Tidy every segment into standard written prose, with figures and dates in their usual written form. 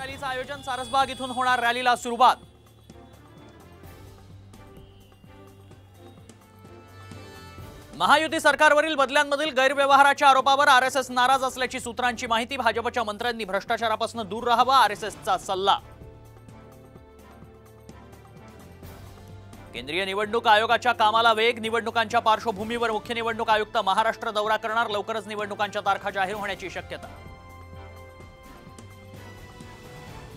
रॅलीचं आयोजन सारसबाग इथून होणार रॅलीला सुरुवात। महायुती सरकारवरील बदल्यांमधील गैरव्यवहाराच्या आरोपावर आरएसएस नाराज असल्याची सूत्रांची माहिती। भाजपच्या मंत्र्यांनी भ्रष्टाचारापासून दूर राहावं, आरएसएसचा सल्ला। केंद्रीय निवडणूक आयोगाच्या कामाला वेग। निवडणुकांच्या पार्श्वभूमीवर मुख्य निवडणूक आयुक्त महाराष्ट्र दौरा करणार। लवकरच निवडणुकांच्या तारखा जाहीर होण्याची शक्यता।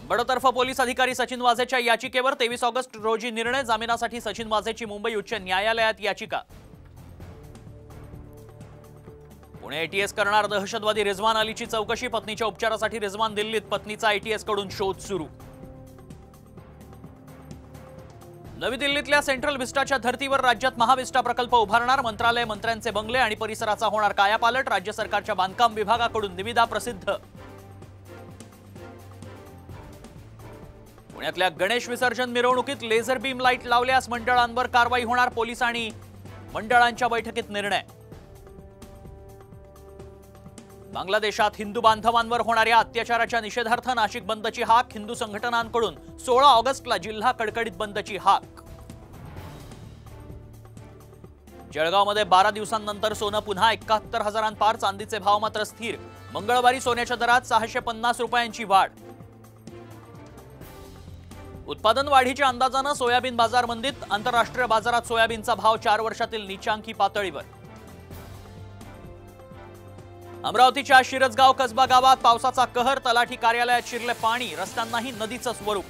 बडोतर्फ पोलीस अधिकारी सचिन वाझेच्या याचिकेवर 23 ऑगस्ट रोजी निर्णय। जामिनासाठी सचिन वाझेची मुंबई उच्च न्यायालयात याचिका। पुणे एटीएस करणार दहशतवादी रिजवान अलीची चौकशी। पत्नीच्या उपचारासाठी रिजवान दिल्लीत, पत्नीचा एटीएस कडून शोध सुरू। नवी दिल्लीतल्या सेंट्रल विस्टाच्या धर्तीवर राज्यात महाविस्टा प्रकल्प उभारणार। मंत्रालय, मंत्र्यांचे बंगले आणि परिसराचा होणार कायापालट। राज्य सरकारच्या बांधकाम विभागाकडून निविदा प्रसिद्ध। पुण्यातल्या गणेश विसर्जन मिरवणुकीत लेझर बीम लाईट लावल्यास मंडळांवर कारवाई होणार। पोलीस आणि मंडळांच्या बैठकीत निर्णय। बांगलादेशात हिंदू बांधवांवर होणाऱ्या अत्याचाराच्या निषेधार्थ नाशिक बंदची हाक। हिंदू संघटनांकडून 16 ऑगस्टला जिल्हा कडकडीत बंदची हाक। जळगावमध्ये 12 दिवसांनंतर सोनं पुन्हा 71,000 चांदीचे भाव मात्र स्थिर। मंगळवारी सोन्याच्या दरात 650 रुपयांची वाढ। उत्पादन वाढीच्या अंदाजानं सोयाबीन बाजार मंदीत। आंतरराष्ट्रीय बाजारात सोयाबीनचा भाव 4 वर्षातील नीचांकी पातळीवर। अमरावतीच्या शिरसगाव कसबा गावात पावसाचा कहर। तलाठी कार्यालयात शिरले पाणी, रस्त्यांनाही नदीचं स्वरूप।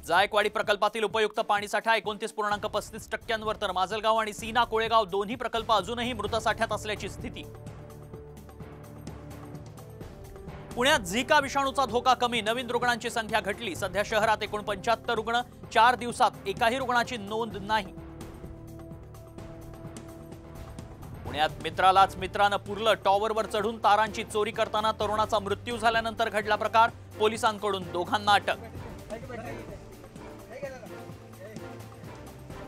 जायकवाडी प्रकल्पातील उपयुक्त पाणीसाठा 29.35% तर माजलगाव आणि सीना कोळेगाव दोन्ही प्रकल्प अजूनही मृत साठ्यात असल्याची स्थिती। पुण्यात झिका विषाणूचा धोका कमी। नवीन रुग्णांची संख्या घटली। सध्या शहरात एकूण 75 रुग्ण। 4 दिवसात एकाही रुग्णाची नोंद नाही। पुण्यात मित्रालाच मित्रानं पुरलं। टॉवरवर चढून तारांची चोरी करताना तरुणाचा मृत्यू झाल्यानंतर घडला प्रकार। पोलिसांकडून दोघांना अटक।